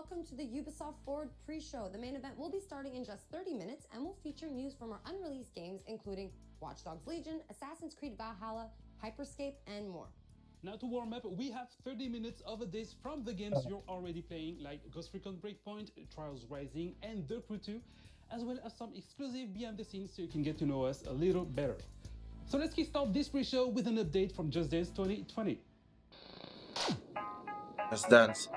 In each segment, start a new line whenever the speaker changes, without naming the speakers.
welcome to the Ubisoft Forward pre-show. The main event will be starting in just 30 minutes and will feature news from our unreleased games, including Watch Dogs Legion, Assassin's Creed Valhalla, Hyperscape, and more.
Now to warm up, we have 30 minutes of this from the games you're already playing, like Ghost Recon Breakpoint, Trials Rising, and The Crew 2, as well as some exclusive behind the scenes so you can get to know us a little better. So let's kickstart this pre-show with an update from Just Dance 2020.
Just Dance.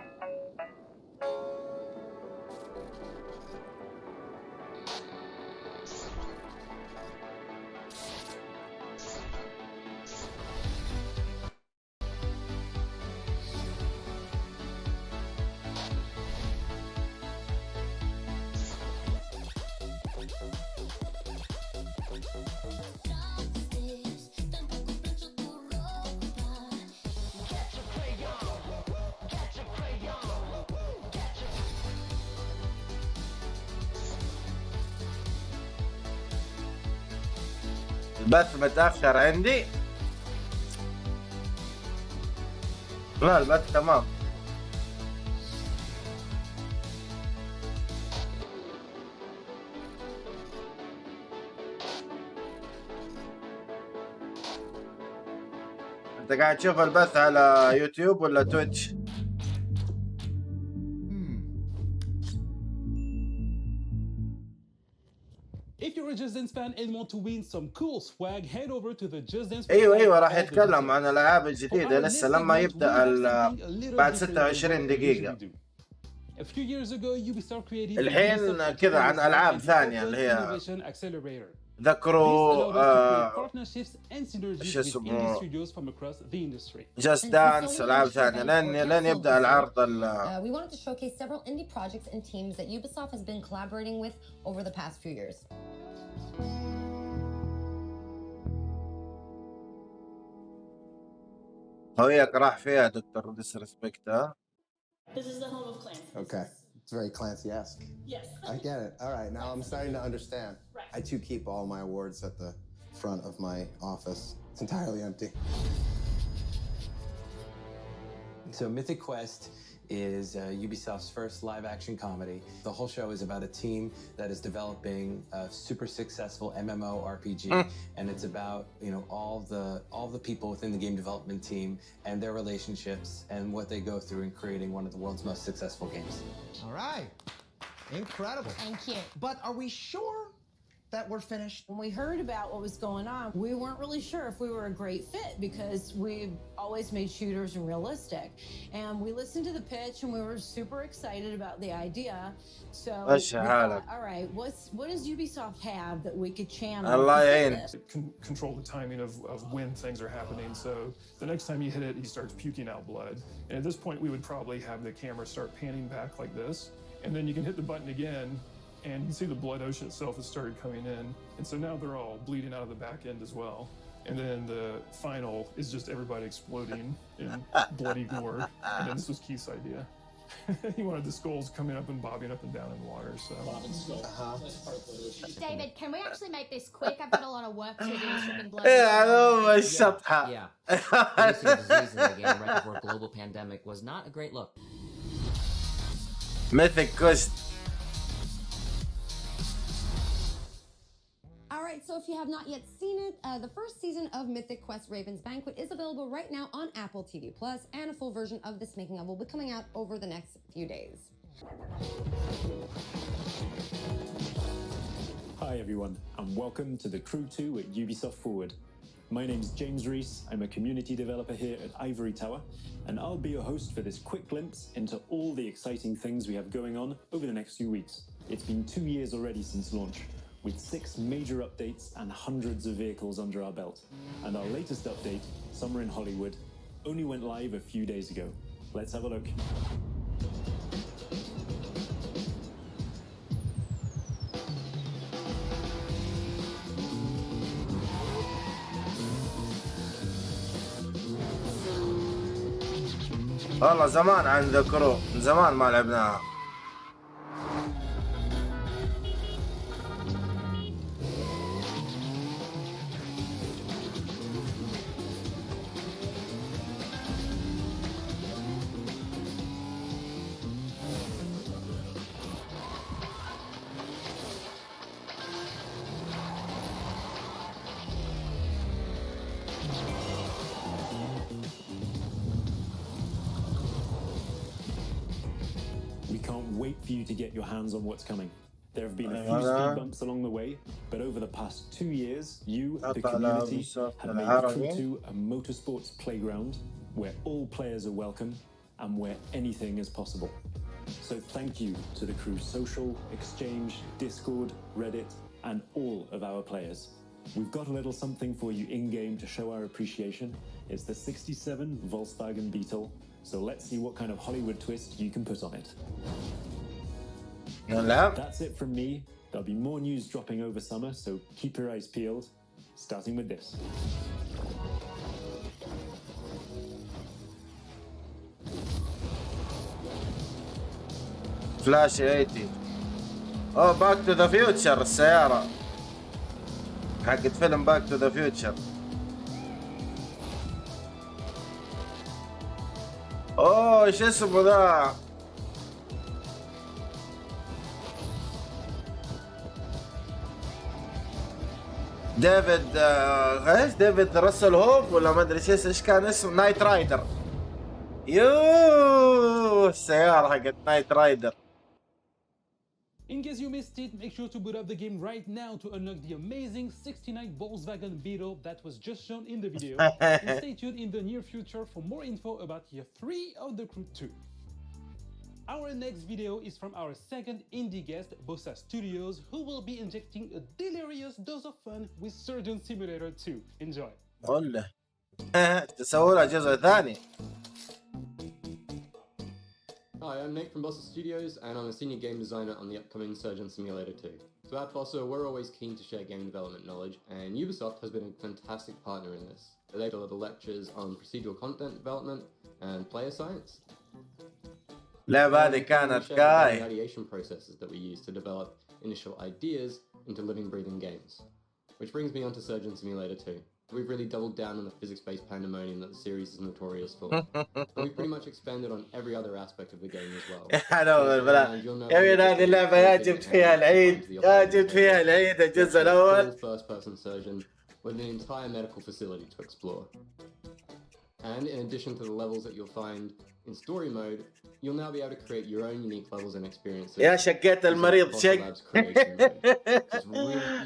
البث متأخر عندي. لا البث تمام. انت قاعد تشوف البث على يوتيوب ولا تويتش؟
If you're a Just Dance fan and want to win some cool swag, head over to the Just Dance.
ايوه راح يتكلم عن الالعاب الجديده لسه لما يبدا بعد 26 دقيقه. الحين كذا عن العاب ثانيه اللي هي ذكروا شو اسمه جاست دانس العاب ثانيه لين يبدا العرض.
We wanted to showcase several indie projects and teams that Ubisoft has been collaborating with over the past few years.
هويك راح فيها دكتور ديسريسبكت.
This is the home of Clancy.
Okay. It's very Clancy-esque.
Yes.
I get it. All right, now I'm starting to understand.
Right.
I too keep all my awards at the front of my office. It's entirely empty.
So Mythic Quest is Ubisoft's first live-action comedy. The whole show is about a team that is developing a super successful MMORPG, and it's about all the people within the game development team and their relationships and what they go through in creating one of the world's most successful games.
All right, incredible.
Thank you.
But are we sure that we're finished?
When we heard about what was going on, we weren't really sure if we were a great fit because we've always made shooters realistic. And we listened to the pitch and we were super excited about the idea. So we thought, all right, what does Ubisoft have that we could channel?
Control the timing of when things are happening. So the next time you hit it, he starts puking out blood. And at this point, we would probably have the camera start panning back like this. And then you can hit the button again and you can see the blood ocean itself has started coming in. And so now they're all bleeding out of the back end as well. And then the final is just everybody exploding in bloody gore. And then this was Keith's idea. He wanted the skulls coming up and bobbing up and down in the water. So.
David, can we actually make this quick? I've got a lot of work to do stripping blood.
Yeah.
Facing a disease in the game right before a global pandemic was not a great look.
Mythic Quest.
Alright, so if you have not yet seen it, the first season of Mythic Quest Raven's Banquet is available right now on Apple TV+, and a full version of this making of will be coming out over the next few days.
Hi everyone, and welcome to the Crew 2 at Ubisoft Forward. My name's James Reese, I'm a community developer here at Ivory Tower, and I'll be your host for this quick glimpse into all the exciting things we have going on over the next few weeks. It's been 2 years already since launch, with 6 major updates and hundreds of vehicles under our belt. And our latest update, Summer in Hollywood, only went live a few days ago. Let's have a look.
والله زمان عن ذكروا زمان ما لعبناها.
for you to get your hands on what's coming. There have been a few speed bumps along the way, but over the past 2 years, you, the community, have made the Crew 2 a motorsports playground where all players are welcome and where anything is possible. So thank you to the Crew social, Exchange, Discord, Reddit, and all of our players. We've got a little something for you in-game to show our appreciation. It's the 67 Volkswagen Beetle, so let's see what kind of Hollywood twist you can put on it. That's it from me. There'll be more news dropping over summer, so keep your eyes peeled, starting with this.
فلاش 80. اوه باك تو ذا فيوتشر، السيارة حقت فيلم باك تو ذا فيوتشر. اوه ايش اسمه ذا؟ ديفيد ايش ديفيد راسل هوب ولا ما ادري ايش كان اسمه، نايت رايدر. يوه السيارة حقت نايت رايدر.
In case you missed it, make sure to boot up the game right now to unlock the amazing 69 Volkswagen Beetle that was just shown in the video. And stay tuned in the near future for more info about year 3 of the Crew 2. Our next video is from our second indie guest, Bossa Studios, who will be injecting a delirious dose of fun with Surgeon Simulator 2. Enjoy.
والله تسوي لها جزء ثاني.
Hi, I'm Nick from Bossa Studios, and I'm a senior game designer on the upcoming Surgeon Simulator 2. So at Bossa, we're always keen to share game development knowledge, and Ubisoft has been a fantastic partner in this. They deliver lectures on procedural content development and player science.
اللعبة هذه كانت كاي.
Ideation processes that we use to develop initial ideas into living, breathing games. Which brings me on to Surgeon Simulator 2. We've really doubled down on the physics-based pandemonium that the series is notorious for. And we've pretty much expanded on every other aspect of the game as well.
يا ويل هذه اللعبة يا جبت فيها العيد، يا جبت فيها العيد الجزء الأول.
First-person surgeon with an entire medical facility to explore. And in addition to the levels that you'll find in story mode, you'll now be able to create your own unique levels and experiences.
يا شقيت المريض شق.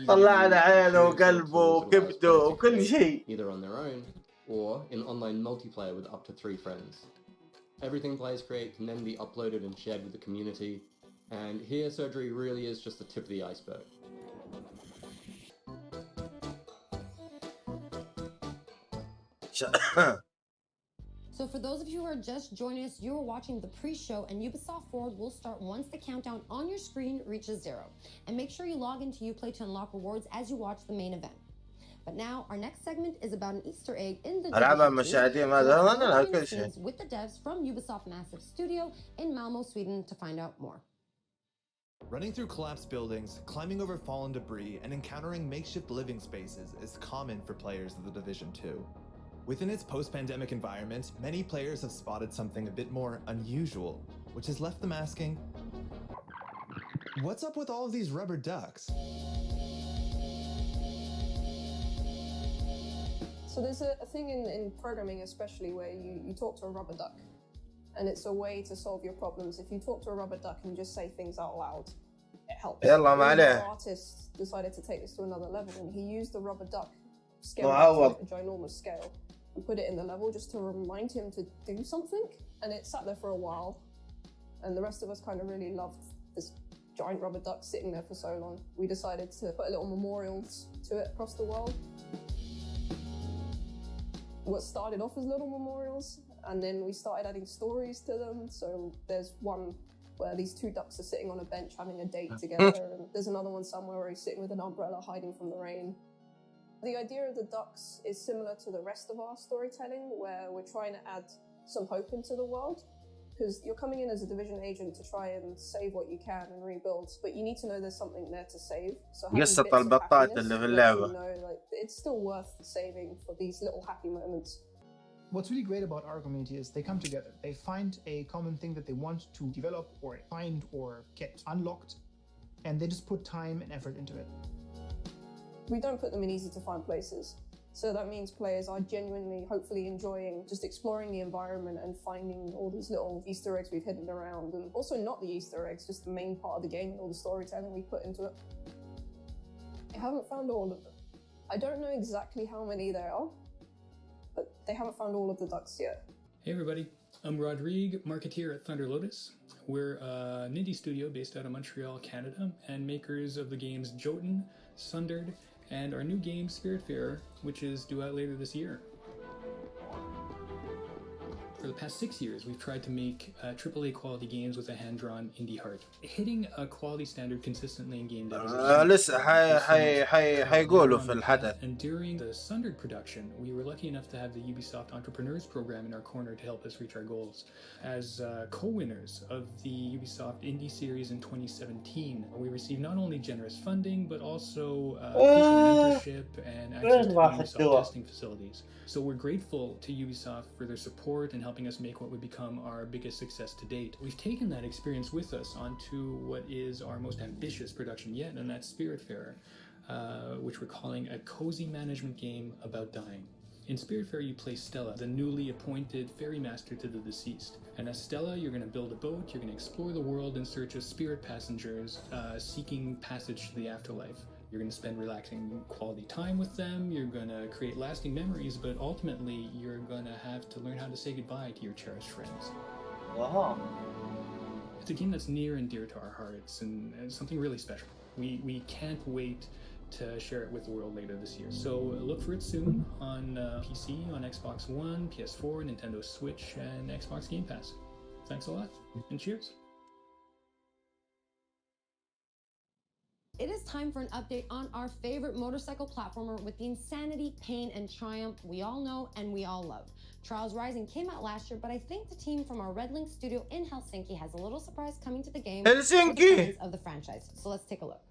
طلعنا عينه وقلبه وكبده وكل شيء.
Either on their own or in online multiplayer with up to 3 friends. Everything players create can then be uploaded and shared with the community. And here, surgery really is just the tip of the iceberg.
So for those of you who are just joining us, you are watching the pre-show, and Ubisoft Forward will start once the countdown on your screen reaches 0. And make sure you log into Uplay to unlock rewards as you watch the main event. But now our next segment is about an Easter egg in the with the devs from Ubisoft Massive Studio in Malmö, Sweden, to find out more.
Running through collapsed buildings, climbing over fallen debris, and encountering makeshift living spaces is common for players of The Division 2. Within its post-pandemic environment, many players have spotted something a bit more unusual, which has left them asking, what's up with all of these rubber ducks?
So there's a thing in programming especially where you talk to a rubber duck, and it's a way to solve your problems. If you talk to a rubber duck and just say things out loud, it helps. The artist decided to take this to another level, and he used the rubber duck scale to a ginormous scale and put it in the level just to remind him to do something, and it sat there for a while, and the rest of us kind of really loved this giant rubber duck sitting there for so long. We decided to put little memorials to it across the world. What started off as little memorials, and then we started adding stories to them. So there's one where these 2 ducks are sitting on a bench having a date together, and there's another one somewhere where he's sitting with an umbrella hiding from the rain. The idea of the ducks is similar to the rest of our storytelling, where we're trying to add some hope into the world, because you're coming in as a Division agent to try and save what you can and rebuild, but you need to know there's something there to save. So
قصة البطات اللي في اللعبة.
It's still worth saving for these little happy moments.
What's really great about our community is they come together. They find a common thing that they want to develop or find or get unlocked, and they just put time and effort into it.
We don't put them in easy to find places. So that means players are genuinely, hopefully enjoying just exploring the environment and finding all these little Easter eggs we've hidden around. And also not the Easter eggs, just the main part of the game and all the storytelling we put into it. I haven't found all of them. I don't know exactly how many there are, but they haven't found all of the ducks yet.
Hey everybody, I'm Rodrigue, marketeer at Thunder Lotus. We're an indie studio based out of Montreal, Canada, and makers of the games Jotun, Sundered, and our new game Spiritfarer, which is due out later this year. For the past 6 years, we've tried to make AAA quality games with a hand-drawn indie heart. Hitting a quality standard consistently in game dev.
لسه حيقولوا في الحدث.
And during the Sundered production, we were lucky enough to have the Ubisoft Entrepreneurs Program in our corner to help us reach our goals. As co-winners of the Ubisoft Indie Series in 2017, we received not only generous funding, but also mentorship and access to Ubisoft testing facilities. So we're grateful to Ubisoft for their support and helping us make what would become our biggest success to date. We've taken that experience with us onto what is our most ambitious production yet, and that's Spiritfarer, which we're calling a cozy management game about dying. In Spiritfarer, you play Stella, the newly appointed ferry master to the deceased. And as Stella, you're going to build a boat, you're going to explore the world in search of spirit passengers seeking passage to the afterlife. You're going to spend relaxing quality time with them, you're going to create lasting memories, but ultimately you're going to have to learn how to say goodbye to your cherished friends. It's a game that's near and dear to our hearts and something really special. We can't wait to share it with the world later this year. So look for it soon on PC, on Xbox One, PS4, Nintendo Switch, and Xbox Game Pass. Thanks a lot, and cheers.
It is time for an update on our favorite motorcycle platformer with the insanity, pain, and triumph we all know and we all love. Trials Rising came out last year, but I think the team from our Red Link studio in Helsinki has a little surprise coming to the game for the fans of the franchise. So let's take a look.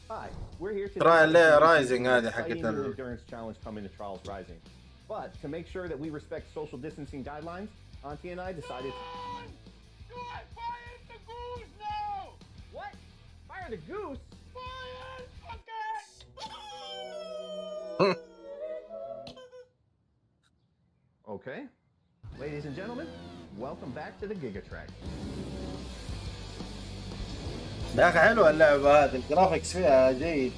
Hi, we're here today
Rising هذه حقت
new endurance challenge coming to Trials Rising. But to make sure that we respect social distancing guidelines, Auntie and I decided
Do I fire the goose now?
What? Fire the goose?
Fire! Okay!
Okay. Ladies and gentlemen, welcome back to the Gigatrack.
يا اخي حلوه اللعبه هذه الجرافيكس فيها جيد.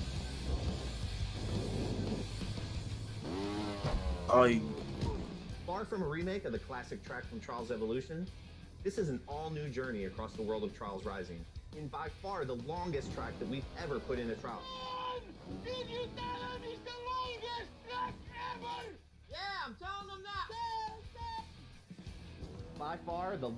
Far from a remake of the classic track from Trials Evolution, this is an all-new journey across the world of Trials Rising, in by far the longest track that we've ever put in a trial.
Did you tell him it's the longest track ever?
Yeah, I'm telling them that. By far the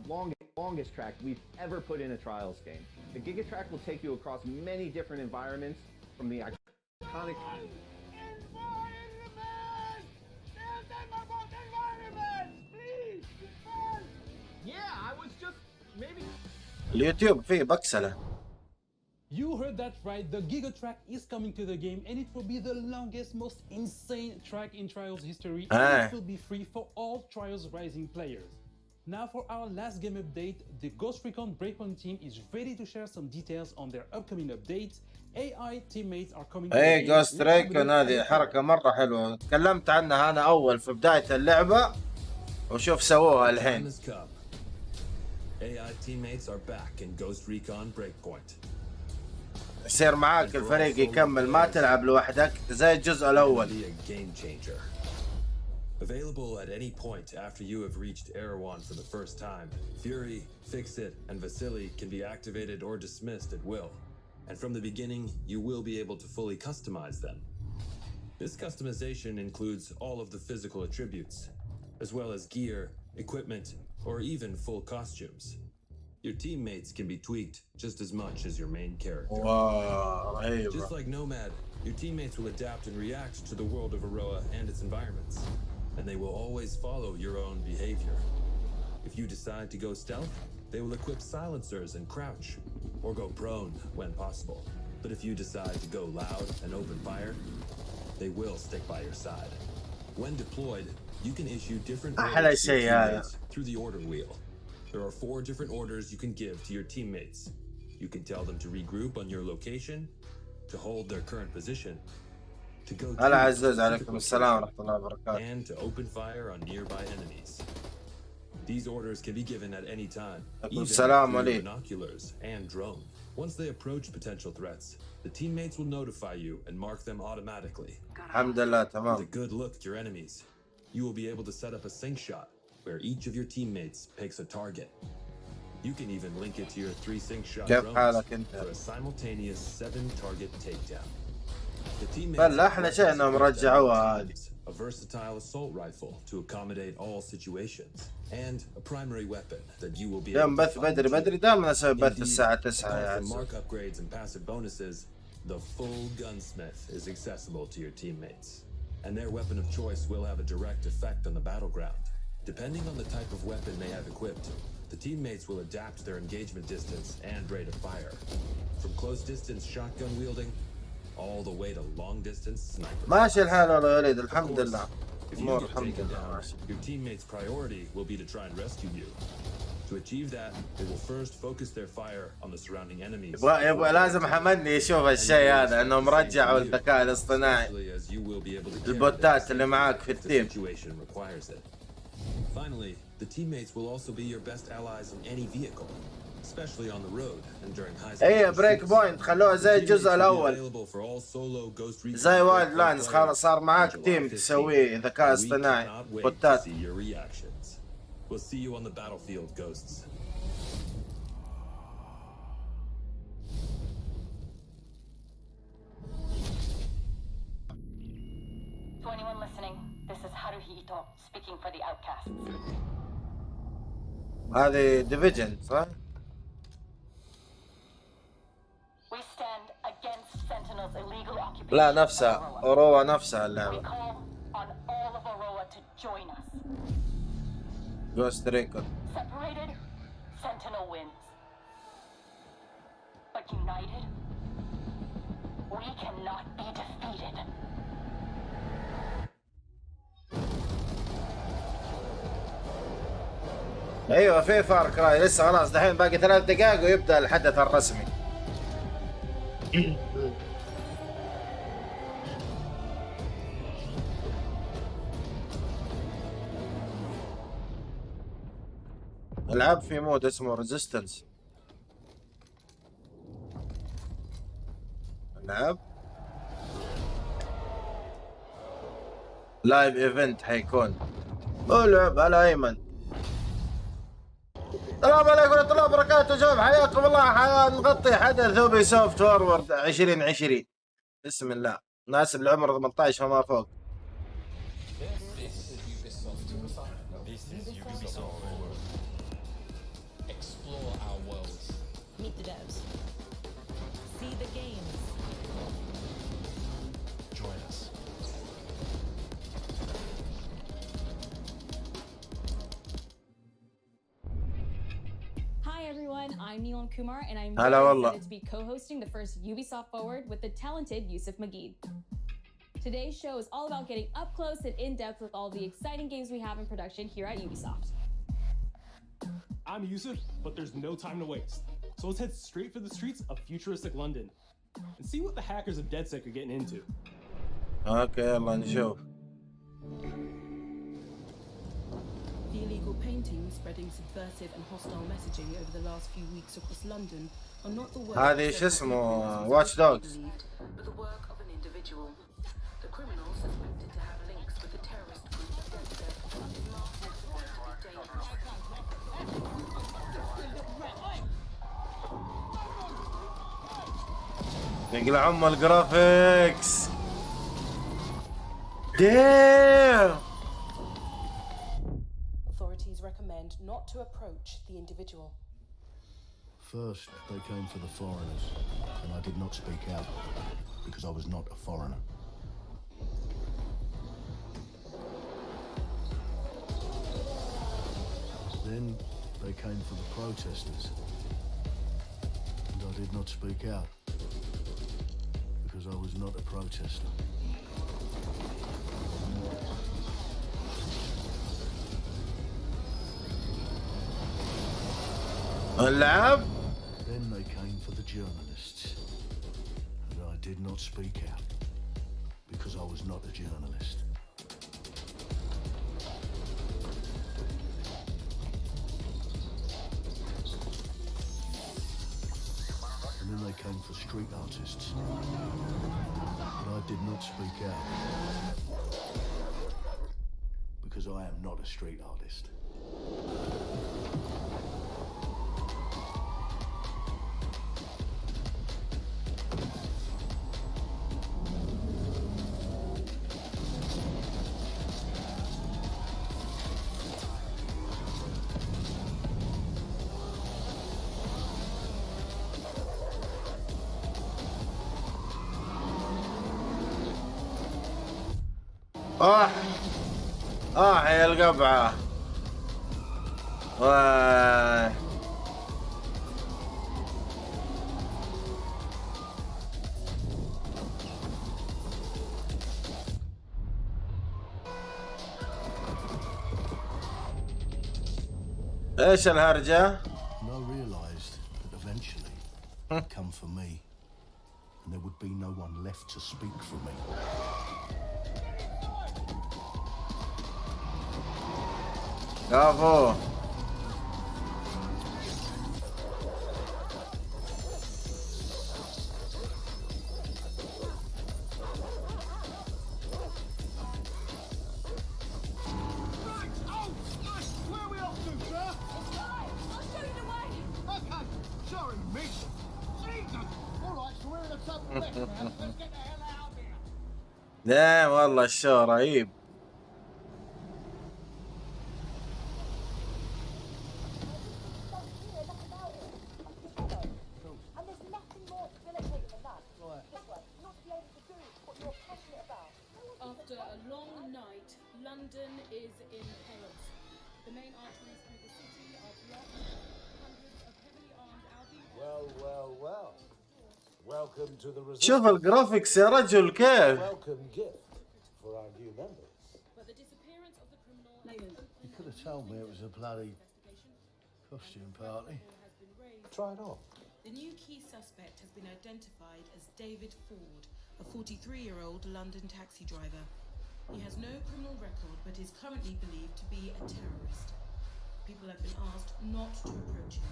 longest track we've ever put in a Trials game. The Gigatrack will take you across many different environments, from the iconic... Yeah, I was just... maybe...
اليوتيوب فيه بكسلة.
You heard that right, the Gigatrack is coming to the game and it will be the longest, most insane track in Trials history. And it will be free for all Trials Rising players. Now for our last game update, the Ghost Recon Breakpoint team is ready to share some details on their upcoming updates. AI teammates are coming to the game.
Ghost Recon هذه حركة مرة حلوة، تكلمت عنها أنا أول في بداية اللعبة وشوف سووها الحين.
AI teammates are back in Ghost Recon Breakpoint.
يصير معاك الفريق يكمل، ما تلعب لوحدك زي الجزء الأول.
Game changer. Available at any point after you have reached Erewhon for the first time, Fury, Fix-It, and Vasily can be activated or dismissed at will. And from the beginning, you will be able to fully customize them. This customization includes all of the physical attributes, as well as gear, equipment, or even full costumes. Your teammates can be tweaked just as much as your main character.
Wow,
just like Nomad, your teammates will adapt and react to the world of Aroa and its environments, and they will always follow your own behavior. If you decide to go stealth, they will equip silencers and crouch, or go prone when possible. But if you decide to go loud and open fire, they will stick by your side. When deployed, you can issue different
أحلى
orders to your
شيء هذا.
teammates through the order wheel. There are 4 different orders you can give to your teammates. You can tell them to regroup on your location, to hold their current position, to go to
هلا
a
عزوز
specific
عليكم السلام ورحمة
location,
الله وبركاته.
and to open fire on nearby enemies. These orders can be given at any time, even
السلام
through
عليكم.
binoculars and drone. Once they approach potential threats, the teammates will notify you and mark them automatically.
الحمد لله
With a
تمام.
good look at your enemies, you will be able to set up a sync shot where each of your teammates picks a target. You can even link it to your 3 sync shot
كيف
drones
حالك أنت؟
for a simultaneous 7 target takedown. The teammates
بل أحلى شيء إنهم رجعوها هذه.
a versatile assault rifle to accommodate all situations, and a primary weapon that you will be able
يوم
to
بث بدري دائما أسوي بث الساعة 9 يا
Apart from
عزوز.
mark upgrades and passive bonuses, the full gunsmith is accessible to your teammates, and their weapon of choice will have a direct effect on the battleground. Depending on the type of weapon they have equipped, the teammates will adapt their engagement distance and rate of fire, from close distance shotgun wielding all the way to long distance sniper.
ماشي الحال والله يا وليد الحمد لله.
If you
أمور
get
الحمد
taken
لله
down,
ماشي.
your teammates' priority will be to try and rescue you. To achieve that, they will first focus their fire on the surrounding enemies.
يبغى لازم حمدني يشوف الشيء هذا انهم رجعوا الذكاء الاصطناعي البوتات اللي معاك في التيم.
Finally, the teammates will also be your best allies in any vehicle, especially on the road and during high speed.
ايه بريك بوينت خلوها زي الجزء الاول زي وايلد لاندز، خلاص صار معاك تيم تسويه ذكاء اصطناعي بوتات.
We'll see you on the battlefield, ghosts.
To anyone listening, this is Haruhi Ito speaking for the outcasts.
هذه ديفيجن صح؟
We stand against Sentinel's illegal occupation.
لا نفسها أورووا نفسها اللعبة.
We call on all of Aurora to join us.
Ghost Recon.
Separated, Sentinel wins. But united, we cannot be defeated.
ايوه في فار كراي لسه خلاص دحين باقي 3 دقائق ويبدا الحدث الرسمي. العاب في مود اسمه ريزيستنس. العاب لايف ايفنت حيكون. العب على ايمن. السلام عليكم ورحمة الله وبركاته شباب، حياكم الله. نغطي حدث Ubisoft Forward 2020. بسم الله. ناسب العمر 18 فما فوق.
This is Ubisoft Forward. Explore our worlds.
Meet the devs. See the games.
Join us.
Hi everyone, I'm Neelam Kumar and I'm
Hello,
very
Allah.
excited to be co-hosting the first Ubisoft Forward with the talented Yusuf Mageed. Today's show is all about getting up close and in-depth with all the exciting games we have in production here at Ubisoft.
I'm Yusuf, but there's no time to waste. So let's head straight for the streets of futuristic London and see what the hackers of DedSec are getting into.
اوكي يلا نشوف.
The illegal paintings spreading subversive and hostile messaging over the last few weeks across London are not the work
هذه شو اسمه Watch Dogs.
but the work of an individual. The criminal suspected to have links with the terrorist group DedSec is marked as politically dangerous.
يقلع ام الجرافيكس. Damn.
Authorities recommend not to approach the individual.
First, they came for the foreigners, and I did not speak out because I was not a foreigner. Then they came for the protesters, and I did not speak out because I was not a protester.
العاب.
Then they came for the journalists, and I did not speak out because I was not a journalist. And then they came for street artists, and I did not speak out because I am not a street artist.
يا القبعة. ايش الهرجة؟
And I realised that eventually it'd come for me, and there would be no one left to speak for me.
برافو. لا والله الشو رهيب. شوف الجرافيكس يا رجل كيف.
You could have told me it was a bloody costume party.
Try it on. The new key suspect has been identified as David Ford, a 43-year-old London taxi driver. He has no criminal record but is currently believed to be a terrorist. People have been asked not to approach him.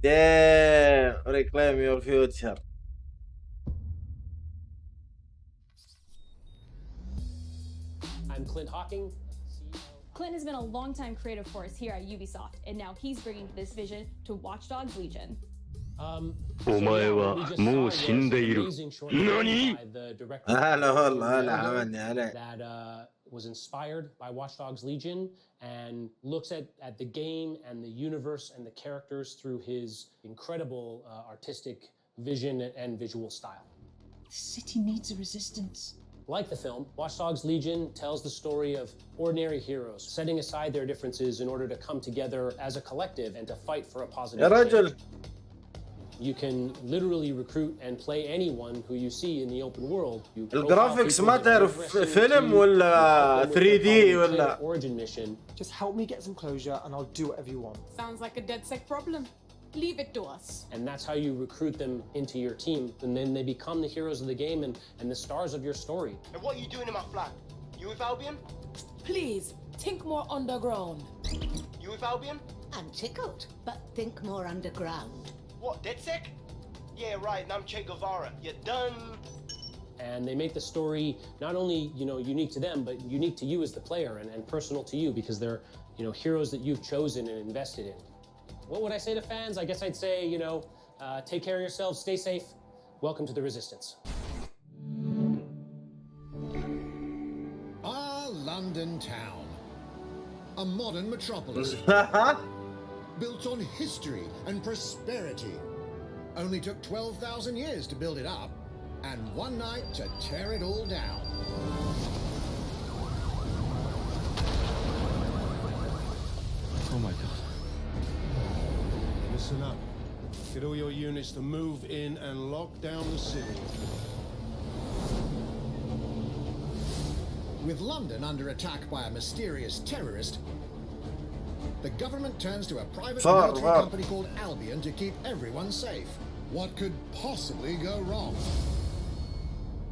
Damn, reclaim your future.
I'm Clint Hawking.
Clint has been a longtime creative force here at Ubisoft, and now he's bringing this vision to Watch Dogs Legion.
お前はもう死んでいる。何？
هلا والله هلا عملني عليك.
That was inspired by Watch Dogs Legion and looks at the game and the universe and the characters through his incredible artistic vision and visual style.
The city needs a resistance.
Like the film, Watch Dogs Legion tells the story of ordinary heroes setting aside their differences in order to come together as a collective and to fight for a positive change. You can literally recruit and play anyone who you see in the open world.
الجرافيكس ما تعرف فيلم ولا 3D ولا.
Origin mission.
Just help me get some closure and I'll do whatever you want.
Sounds like a DedSec problem. Leave it to us.
And that's how you recruit them into your team. And then they become the heroes of the game and the stars of your story.
And what are you doing in my flat? You with Albion?
Please, think more underground.
You with Albion?
I'm tickled, but think more underground.
What, DedSec? Yeah, right, and I'm Che Guevara. You're done.
And they make the story not only, unique to them, but unique to you as the player and personal to you because they're, heroes that you've chosen and invested in. What would I say to fans? I guess I'd say, take care of yourselves, stay safe. Welcome to the Resistance.
Our London town. A modern metropolis. Built on history and prosperity. Only took 12,000 years to build it up, and one night to tear it all down.
Oh my God. Listen up. Get all your units to move in and lock down the city.
With London under attack by a mysterious terrorist, the government turns to a private
Forward.
military company called Albion to keep everyone safe. What could possibly go wrong?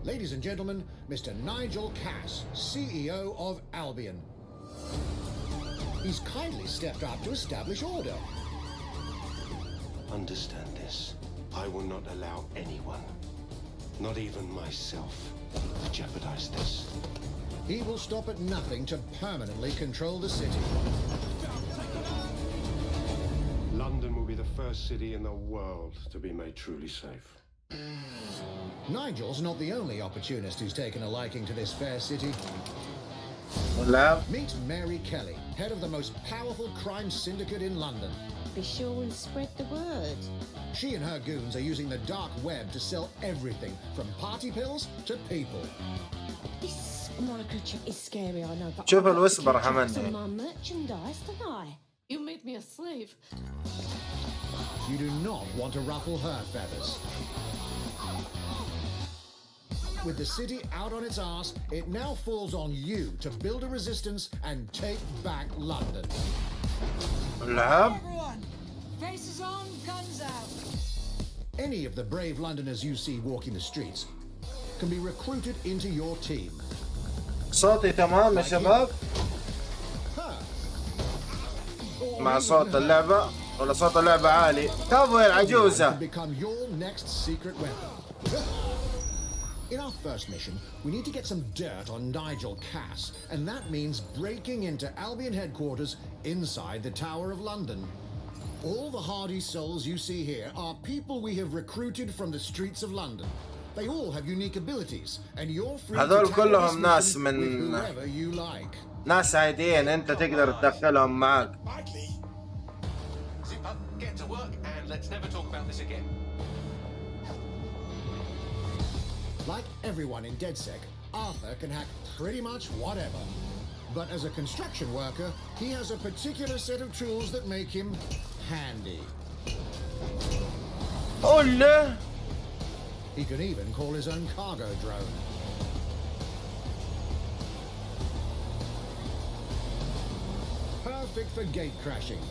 Ladies and gentlemen, Mr. Nigel Cass, CEO of Albion. He's kindly stepped up to establish order.
Understand this. I will not allow anyone, not even myself, to jeopardize this.
He will stop at nothing to permanently control the city.
London will be the first city in the world to be made truly safe.
Nigel's not the only opportunist who's taken a liking to this fair city. Meet Mary Kelly, head of the most powerful crime syndicate in London.
Be sure and spread the word.
She and her goons are using the dark web to sell everything from party pills to people.
This Monaco trip is scary, I know, but
شوف
I've got to
الوسبر
keep
حمد.
track of my merchandise, don't I?
You made me a slave.
You do not want to ruffle her feathers. With the city out on its arse, it now falls on you to build a resistance and take back London.
العاب.
Everyone, faces on, guns out.
Any of the brave Londoners you see walking the streets can be recruited into your team.
صوتي تمام يا شباب؟ مع صوت اللعبة ولا صوت اللعبة عالي؟ كفو يا العجوزة.
Become your next secret weapon. In our first mission, we need to get some dirt on Nigel Cass, and that means breaking into Albion headquarters inside the Tower of London. All the hardy souls you see here are people we have recruited from the streets of London. They all have unique abilities, and you're free
هذول
to
كلهم
tackle
ناس
this
من
mission with whoever you like.
ناس عاديين انت تقدر تدخلهم معك.
Zip up, get to work, and let's never talk about this again.
Like everyone in DedSec, Arthur can hack pretty much whatever. But as a construction worker, he has a particular set of tools that make him handy.
Oh no!
He can even call his own cargo drone. Perfect for gate crashing,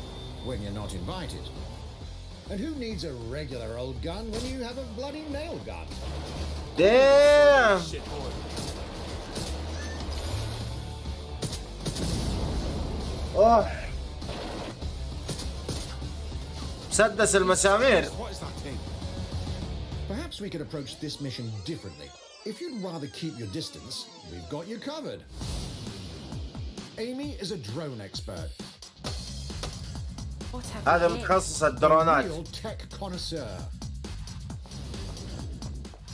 when you're not invited. And who needs a regular old gun when you have a bloody nail gun?
Damn! Oh. مسدس المسامير.
Perhaps we could approach this mission differently. If you'd rather keep your distance, we've got you covered. Amy is a drone expert.
هذا متخصص الدرونات.
A real tech connoisseur.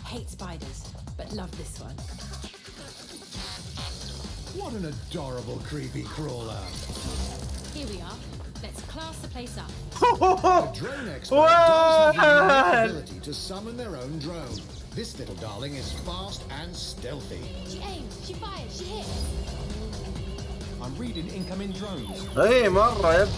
Hate spiders, but love this one.
What an adorable creepy crawler.
Here we are. Let's class the place up.
A drone expert does have the ability to summon their own drone. This little darling is fast and stealthy.
She aims, she fires, she hits.
I'm reading incoming drones.
اي مرة يب.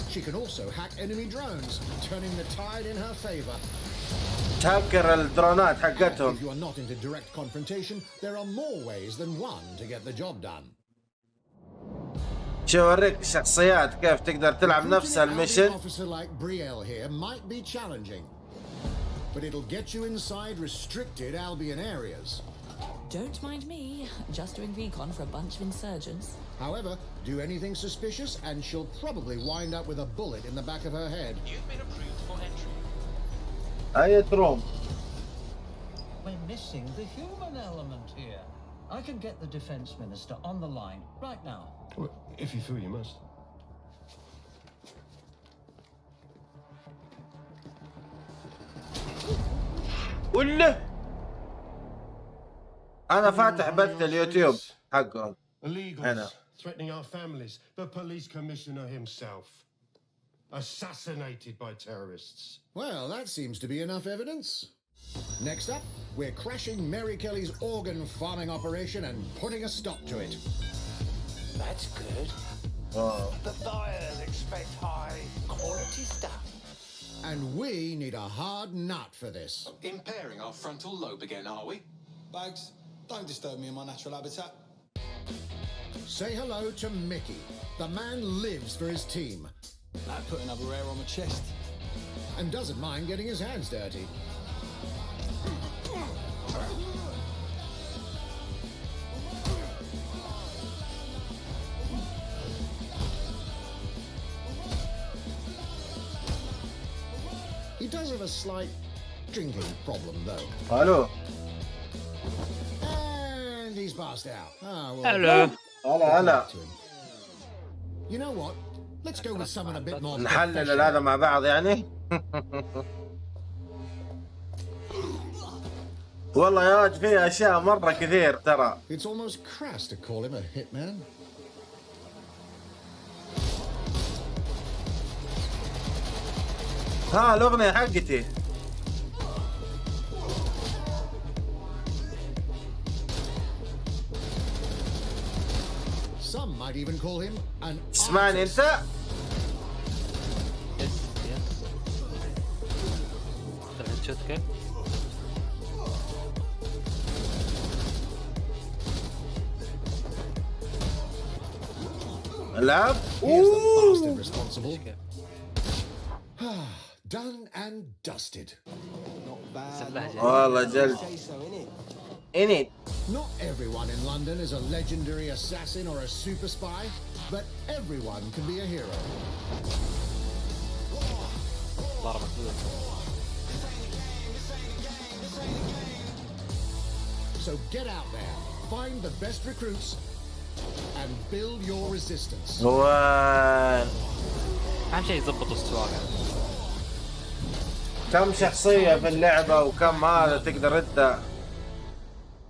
She can also hack enemy drones, turning the tide in her favor.
تهكر الدرونات حقتهم.
If you are not into direct confrontation, there are more ways than one to get the job done.
شو اوريك شخصيات كيف تقدر تلعب نفس الميشن.
Officer like Brielle here might be challenging, but it'll get you inside restricted Albion areas.
Don't mind me, just doing recon for a bunch of insurgents.
However, do anything suspicious and she'll probably wind up with a bullet in the back of her head.
You've been approved for entry.
أي تروم.
We're missing the human element here. I can get the defense minister on the line right now.
Well, if you feel you must.
ولا أنا فاتح بث اليوتيوب حقهم.
Illegals threatening our families. The police commissioner himself. Assassinated by terrorists.
Well, that seems to be enough evidence. Next up, we're crashing Mary Kelly's organ farming operation and putting a stop to it.
That's good.
Oh.
The buyers expect high quality stuff.
And we need a hard nut for this.
Impairing our frontal lobe again, are we?
Bags,
Don't disturb me in my natural habitat.
Say hello to Mickey. The man lives for his team.
Like putting another hair on my chest.
And doesn't mind getting his hands dirty. He does have a slight drinking problem, though.
Hello.
And he's passed out. Well,
Hello.
هلا.
You know what? Let's go with someone a bit more.
نحلل هذا مع بعض يعني. والله يا واد في اشياء مرة كثير ترى.
It's almost crass to call him a hitman.
ها الأغنية حقتي.
Some might even call him an
اسمعني أنت.
يس تشات كيف؟
العاب.
Here's the bastard responsible. Done and dusted.
والله جلد. إني.
Not everyone in London is a legendary assassin or a super spy, but everyone can be a hero. So get out there, find the best recruits, and build your resistance.
أهم شيء يضبط السواقة.
كم شخصية في اللعبة وكم هذا تقدر أنت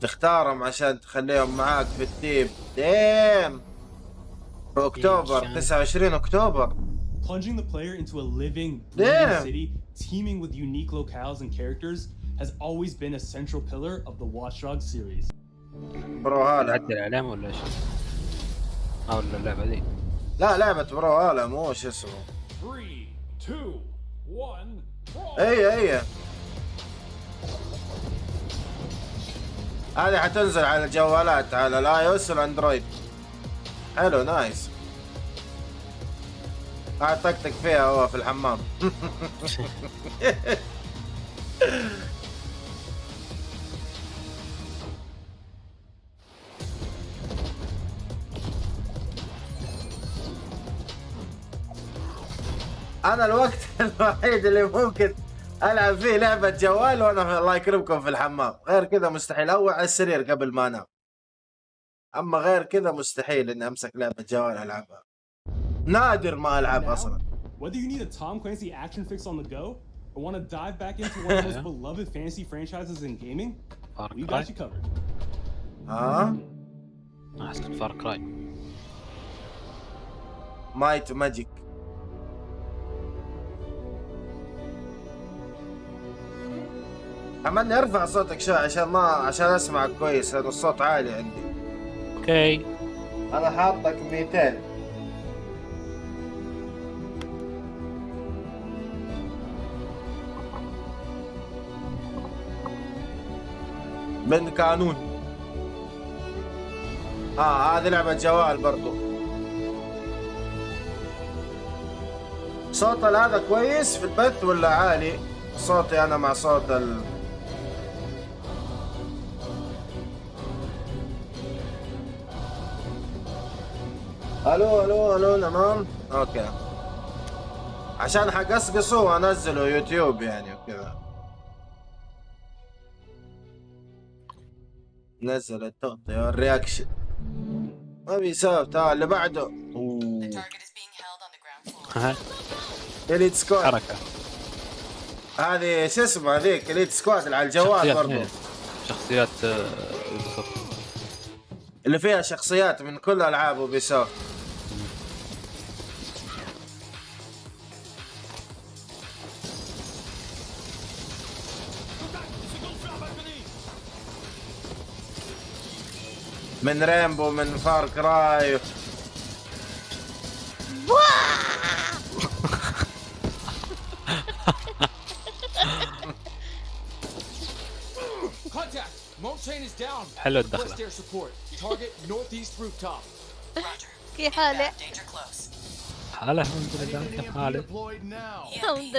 تختارهم عشان تخليهم معاك في التيم. ديم أكتوبر 29 أكتوبر.
Plunging the player into a living, breathing city teeming with unique locales and characters has always been a central pillar of the Watch Dogs series.
برو هالا.
عدل الإعلام ولا إيش؟ أو اللعبة ذي؟
لا لعبة برو هالا مو شو اسمه.
3, 2, 1.
اي هذه حتنزل على الجوالات على الاي او اس والاندرويد. حلو نايس. قاعد طقطق فيها هو في الحمام. انا الوقت الوحيد اللي ممكن العب فيه لعبة جوال وانا الله يكرمكم في الحمام، غير كذا مستحيل، او على السرير قبل ما انام. اما غير كذا مستحيل اني امسك لعبة جوال العبها. نادر ما العب اصلا.
Whether you need a Tom Clancy action fix on the go or want to dive back into one of the most beloved fantasy franchises in gaming, we got you covered.
أحسن فار كراي.
مايت ماجيك. عملني ارفع صوتك شوي عشان اسمعك كويس، لأن الصوت عالي عندي.
اوكي.
انا حاطك 200. من قانون. هذه لعبة جوال برضو. صوت هذا كويس في البث ولا عالي؟ صوتي انا مع صوت الو تمام. اوكي عشان حقصقصه وانزله يوتيوب يعني وكذا. نزل التغطية والرياكشن ما بيساوي. تعال اللي بعده. إليت سكواد.
حركة.
هذه شو اسمه هذيك إليت سكواد على الجوال برضو.
شخصيات
اللي فيها شخصيات من كل ألعاب وبيسوفت. من ريمبو من فار كراي.
حلو الدخله.
كيف حالك؟
حاله الحمد لله. كيف حالك؟
الحمد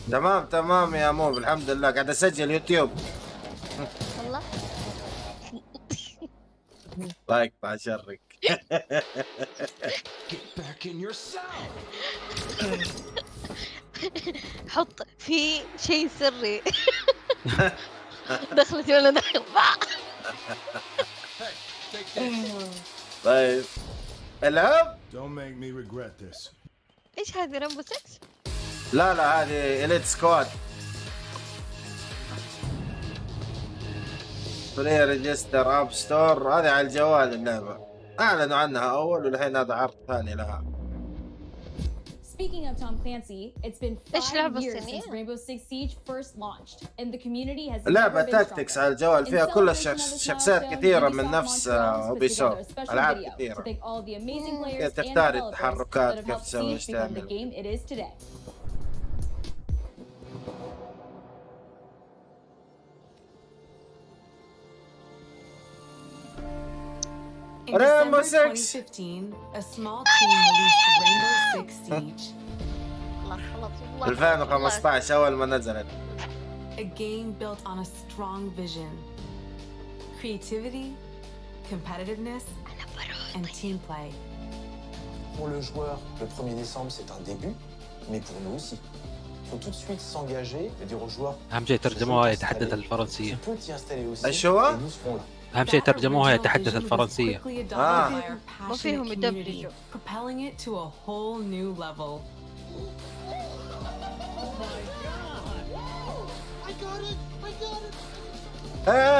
لله
تمام يا موب الحمد لله. قاعد اسجل يوتيوب.
والله
لايك بعد شرك.
حط في شيء سري. دخلتي ولا دخل؟
طيب العاب.
ايش هذه رامبو 6؟
لا هذه إليت سكواد. فري ريجستر اب ستور. هذه على الجوال اللعبة. اعلنوا عنها اول والحين هذا عرض ثاني لها.
Speaking of Tom Clancy, it's been 5 years since Rainbow Six Siege first launched, and the community has
لعبة تاكتكس على الجوال فيها كل الشخصيات كثيرة من نفس Ubisoft. ألعاب كثيرة. كيف تختار التحركات، كيف تسوي ايش تعمل.
In December 2015, a small team released Rainbow Six Siege.
2015 أول ما نزلت.
A game built on a strong vision, creativity, competitiveness, and team play.
Pour le joueur, le 1er décembre, c'est un début, mais pour nous aussi. Il faut tout de suite s'engager et dire aux joueurs.
أهم شيء ترجموها يتحدث الفرنسية.
إيش هو؟
أهم شيء ترجموها يتحدث الفرنسية.
ما فيهم يدبلجوا.
Propelling it to a whole new level.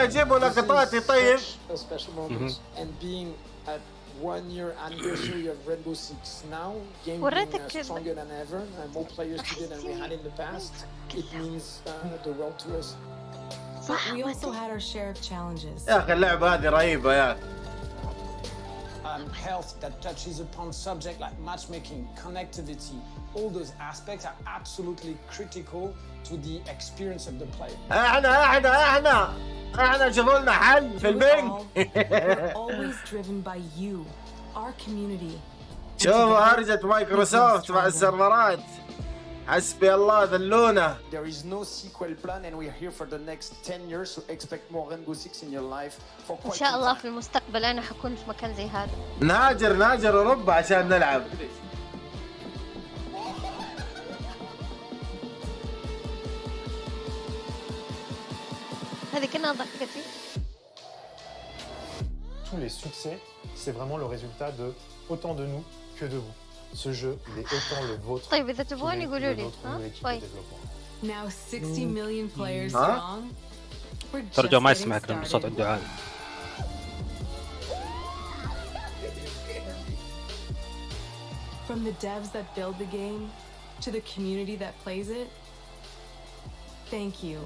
جيبوا لقطاتي طيب.
Special moments and being at 1 year anniversary of Rainbow Six now, game being stronger than ever, more players today than we had in the past. It means the world to us.
But we also had our share of challenges.
يا أخي اللعبة هذه رهيبة يا أخي.
Health that touches upon subject like matchmaking, connectivity, all those aspects are absolutely critical to the experience of the player.
احنا شوفوا لنا حل في البنك.
We're always driven by you, our community.
شوفوا هرجة مايكروسوفت مع السيرفرات. حسبي الله ذلونا.
There is no sequel plan and we're here for the next 10 years, so expect more Rainbow Six in your life for quite some time.
إن شاء الله في المستقبل أنا حكون في مكان زي هذا.
نهاجر أوروبا عشان نلعب.
هذه كنا ضحكتي.
Tous les succès, c'est vraiment le résultat de autant de nous que de vous. Ce jeu, il est autant le vôtre.
طيب إذا تبغون يقولوا لي. طيب.
Now 60 million players strong.
ترجع ما يسمعك لأن الصوت عنده عالي.
From the devs that build the game to the community that plays it, thank you.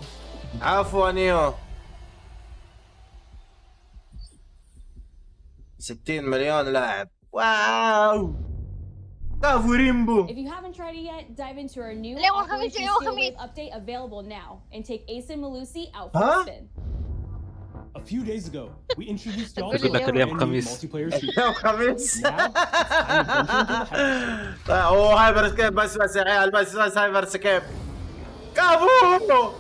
عفوا نيو. 60 مليون لاعب. واو. كافو ريمبو.
If you haven't tried it yet, dive into our new Operation Steel Wave update available now and take Ace and Malusi out for a spin.
A few days ago, we introduced y'all
to a
brand new multiplayer shooter.
اوه هايبر سكيب بس يا عيال بس هايبر سكيب. كافو.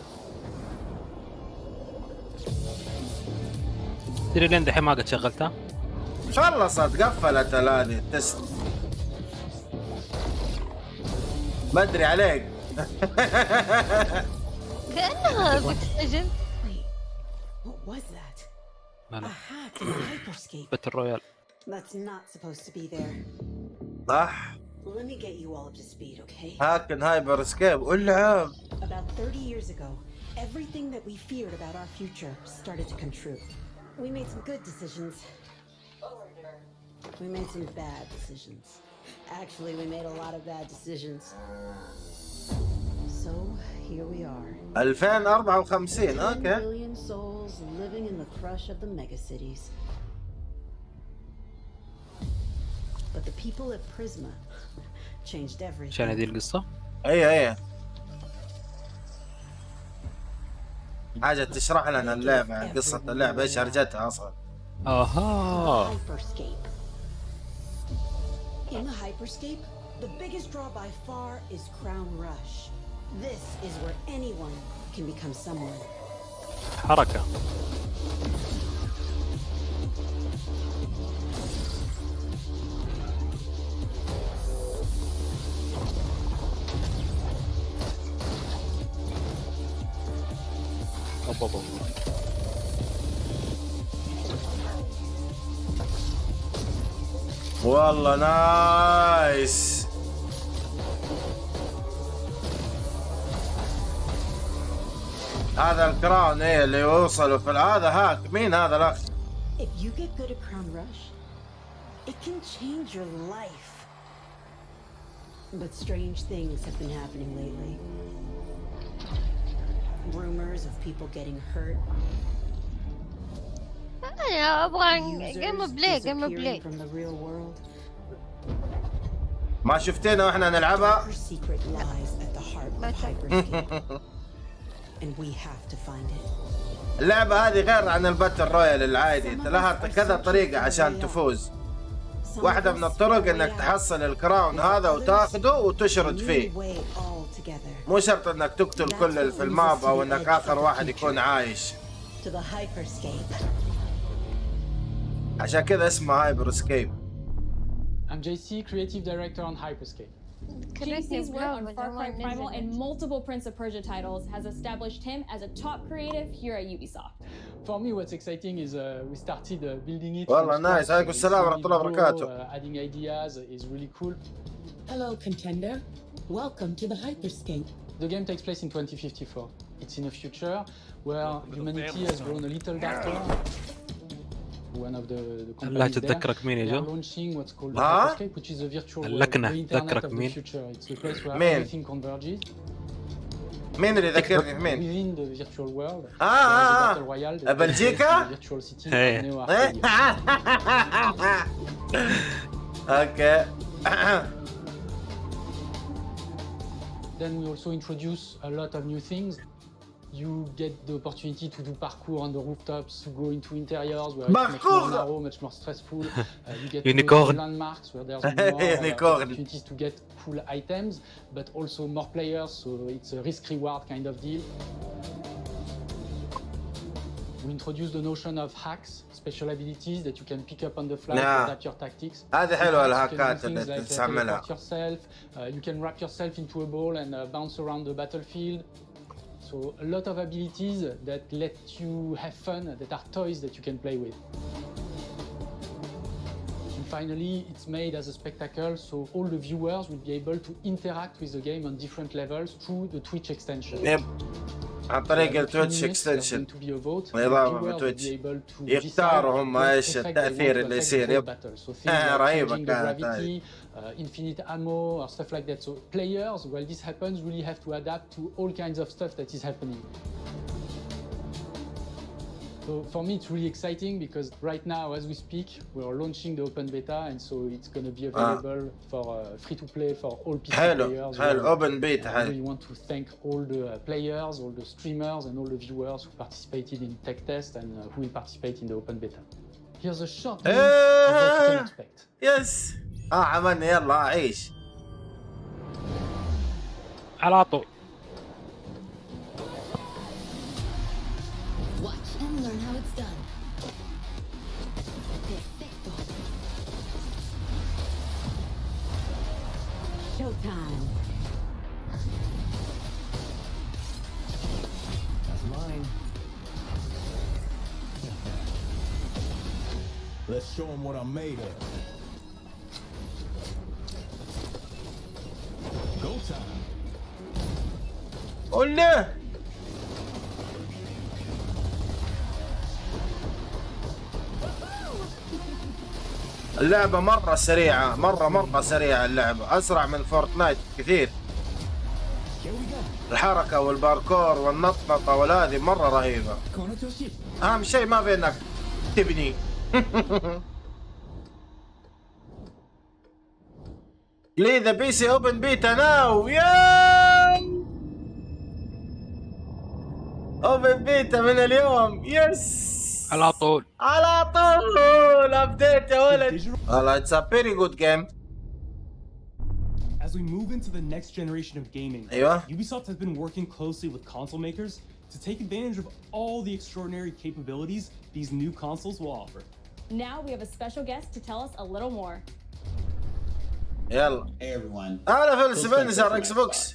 تدري لين دحين ما قد شغلتها؟
خلصت قفلت هذه التست. بدري عليك.
كأنها بتسجن.
What was that?
لا لا.
A hack in hyperscape.
باتل رويال.
That's not supposed to be there.
صح.
Let me get you all up to speed, okay?
هاكن هايبر سكيب العاب.
About 30 years ago, everything that we feared about our future started to come true. We made some good decisions. We made some bad decisions. Actually, we made a lot of bad decisions. So, here we are.
2054 okay.
A billion souls living in the crush of the megacities. But the people at Prisma changed everything.
عشان هذه القصة؟
ايه حاجة تشرح لنا اللعبة، قصة اللعبة ايش هرجتها اصلا.
اها.
In the hyperscape, the biggest draw by far is Crown Rush. This is where anyone can become someone.
حركة.
والله نايس. هذا الكراون ايه اللي يوصلوا في هذا. هاك مين هذا الاخ؟
If you get good at Crown Rush, it can change your life. But strange things have been happening lately. Rumors of people getting hurt.
أنا أبغى جيم بلاي
from the real world.
ما شفتينا واحنا نلعبها؟
Secret lies at the heart of hyperscape. And we have to find it.
اللعبة هذه غير عن الباتل رويال العادي، لها كذا طريقة عشان تفوز. واحدة من الطرق انك تحصل الكراون هذا وتاخده وتشرد فيه. مو شرط انك تقتل كل اللي في الماب او انك اخر واحد يكون عايش. عشان كذا اسمه هايبر اسكيب.
I'm JC, creative director on Hyperscape.
JC's work on Far Cry Primal and multiple Prince of Persia titles has established him as a top creative here at Ubisoft.
For me, what's exciting is we started building it.
والله نايس. عليكم السلام ورحمة الله وبركاته.
Adding ideas is really cool.
Hello, contender. Welcome to the Hyperscape.
The game takes place in 2054. It's in a future where humanity has grown a little darker. One of the
لا تتذكرك مين يا جو؟
launching what's called Hyperscape, which is a virtual world,
اللكنة.
the internet
تذكرك
of the
مين؟
future. It's a place where
مين؟
everything converges.
مين اللي ذكرني مين؟
Within the virtual world.
بلجيكا؟
virtual city.
اوكي.
Then we also introduce a lot of new things. You get the opportunity to do parkour on the rooftops, to go into interiors where it's much more narrow, much more stressful. You get to go to landmarks where there's more opportunities to get cool items, but also more players, so it's a risk-reward kind of deal. We introduce the notion of hacks, special abilities that you can pick up on the fly to adapt your tactics.
هذه حلوة الهاكات اللي تستعملها.
You can wrap yourself into a ball and bounce around the battlefield. So a lot of abilities that let you have fun, that are toys that you can play with. And finally, it's made as a spectacle, so all the viewers will be able to interact with the game on different levels through the Twitch extension.
Yep. عن طريق التويتش اكستنشن نظام التويتش يختاروا هم ايش التأثير اللي يصير. يب رهيبة كانت هاي.
Infinite ammo or stuff like that. So players, while this happens, really have to adapt to all kinds of stuff that is happening. So for me, it's really exciting because right now, as we speak, we are launching the open beta, and so it's going to be available for free to play for all PC players.
Open beta.
I really want to thank all the players, all the streamers, and all the viewers who participated in tech test and who will participate in the open beta. Here's a short list of what you can expect.
Yes. عملنا يلا عيش.
على طول.
Watch and learn how it's done. Perfecto.
Showtime.
That's mine. Let's show them what I'm made of. Go time.
قلنا اللعبة مرة سريعة، مرة سريعة اللعبة، أسرع من فورتنايت كثير. الحركة والباركور والنطنطة والهذه مرة رهيبة. أهم شيء ما بينك تبني. Play the PC open beta now. Yeah! اوبن بيتا من اليوم. يس
على طول
على طول ابديت يا ولد. والله it's a very good game.
As we move into the next generation of gaming, Ubisoft has been working closely with console makers to take advantage of all the extraordinary capabilities these new consoles will offer.
Now we have a special guest to tell us a little more.
يلا.
Hey everyone.
أهلا فيل سبنسر اكس بوكس.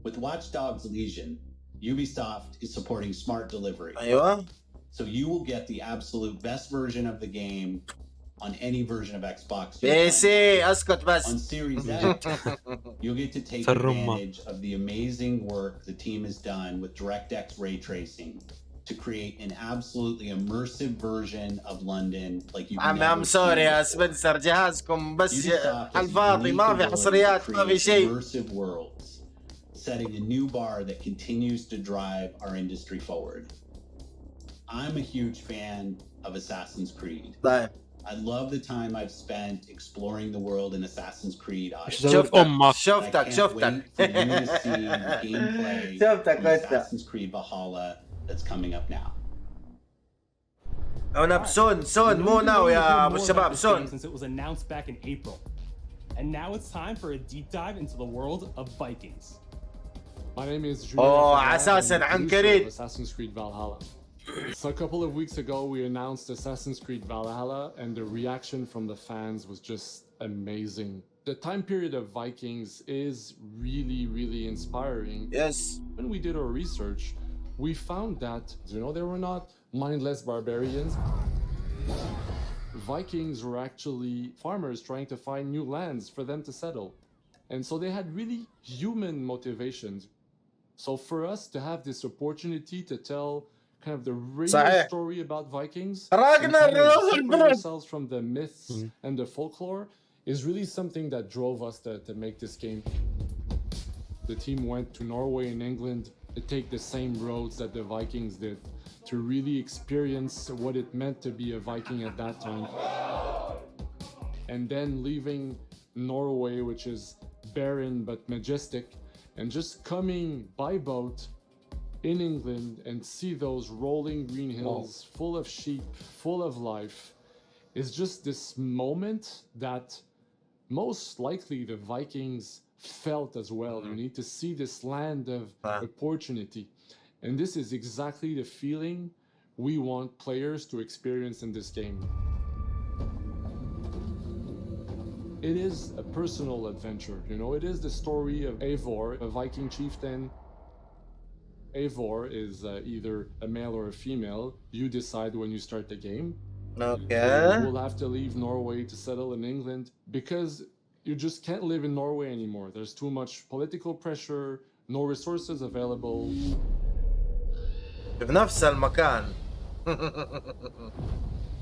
With Watch Dogs Legion, Ubisoft is supporting smart delivery.
أيوة.
So you will get the absolute best version of the game on any version of Xbox.
PC اسكت بس.
On Series X, you'll get to take advantage of the amazing work the team has done with DirectX ray tracing to create an absolutely immersive version of London like you've never
I'm sorry يا سبنسر جهازكم بس الفاضي ما في حصريات ما في شيء.
Immersive worlds, setting a new bar that continues to drive our industry forward. I'm a huge fan of Assassin's Creed.
طيب.
I love the time I've spent exploring the world in Assassin's Creed.
شفتك
Assassin's Creed Valhalla that's coming up now.
سون مو ناو يا ابو الشباب سون.
Since it was announced back in April. And now it's time for a deep dive into the world of Vikings.
My name is
اساسا عنكريد.
Assassin's Creed Valhalla. So a couple of weeks ago we announced Assassin's Creed Valhalla and the reaction from the fans was just amazing. The time period of Vikings is really inspiring.
Yes.
When we did our research, we found that, they were not mindless barbarians. Vikings were actually farmers trying to find new lands for them to settle. And so they had really human motivations. So for us to have this opportunity to tell kind of the real story about Vikings, separate ourselves from the myths and the folklore, is really something that drove us to make this game. The team went to Norway and England to take the same roads that the Vikings did, to really experience what it meant to be a Viking at that time. And then leaving Norway, which is barren but majestic, and just coming by boat in England and see those rolling green hills full of sheep, full of life, is just this moment that most likely the Vikings felt as well. You need to see this land of opportunity. And this is exactly the feeling we want players to experience in this game. It is a personal adventure, it is the story of Eivor, a Viking chieftain. Eivor is either a male or a female. You decide when you start the game.
Okay.
You will have to leave Norway to settle in England because you just can't live in Norway anymore. There's too much political pressure, no resources available.
بنفس المكان.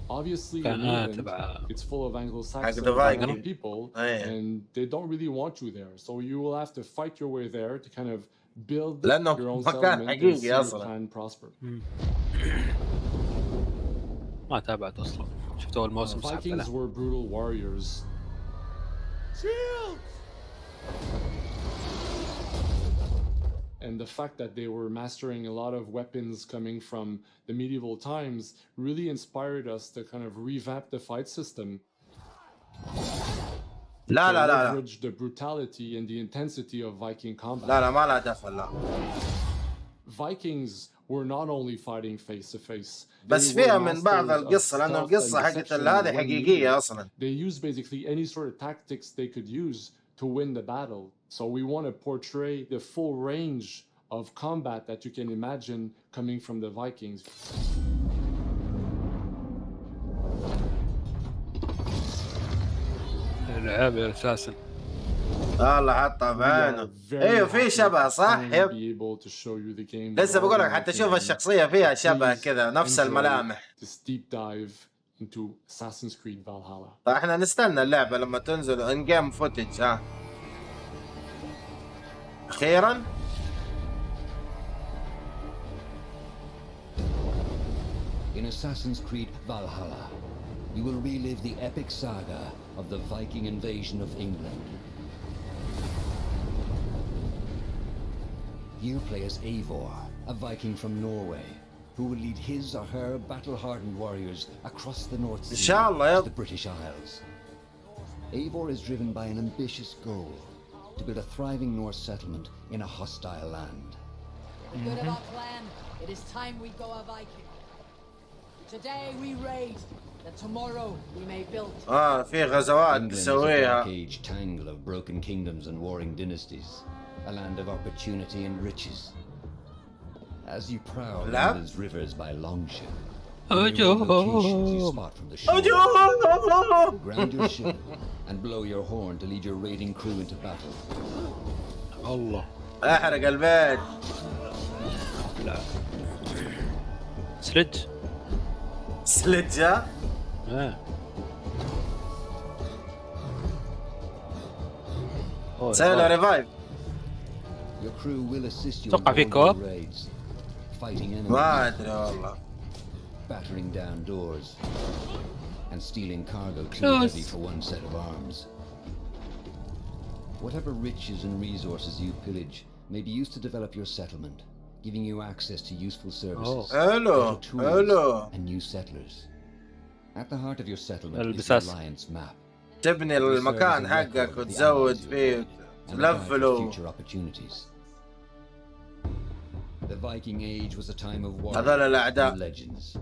Obviously, in England, it's full of Anglo-Saxon people, and they don't really want you there. So you will have to fight your way there to kind of build your own settlement and see your clan prosper.
ما تابعت اصلا. شفت اول موسم.
Vikings were brutal warriors.
Shield!
And the fact that they were mastering a lot of weapons coming from the medieval times really inspired us to kind of revamp the fight system. Leverage the brutality and the intensity of Viking combat. Vikings were not only fighting face to face.
بس فيها من بعض القصة لأنه القصة حقت هذه حقيقية أصلا.
They used basically any sort of tactics they could use to win the battle. So we want to portray the full range of combat that you can imagine coming from the Vikings.
العاب اساسا.
الله حطها بعينه. ايوه في شبه صح؟ يب. لسه بقول لك حتى شوف الشخصية فيها شبه كذا نفس الملامح.
into Assassin's Creed Valhalla.
فاحنا نستنى اللعبة لما تنزل ان جيم فوتج أخيراً.
In Assassin's Creed Valhalla, you will relive the epic saga of the Viking invasion of England. You play as Eivor, a Viking from Norway, who will lead his or her battle-hardened warriors across the North Sea to the British Isles. Eivor is driven by an ambitious goal, to build a thriving Norse settlement in a hostile land.
Good of our plan. It is time we go a Viking. Today we raid, that tomorrow we may build.
في غزوات تسويها.
England is a dark age tangle of broken kingdoms and warring dynasties, a land of opportunity and riches. As you prowl England's rivers by longship, locations you spot from the shore. Ground your ship and blow your horn to lead your raiding crew into battle.
الله
احرق البيت.
لا سلج
سلجة؟ سهل ريفايف.
Your crew will assist you
توقع في كوب؟
fighting enemies.
ما ادري والله.
Battering down doors and stealing cargo too heavy for one set of arms. Whatever riches and resources you pillage may be used to develop your settlement, giving you access to useful services, better tools, and new settlers. At the heart of your settlement is the Alliance map.
تبني المكان حقك وتزود فيه تلفله.
Future opportunities. The Viking Age was a time of war and legends.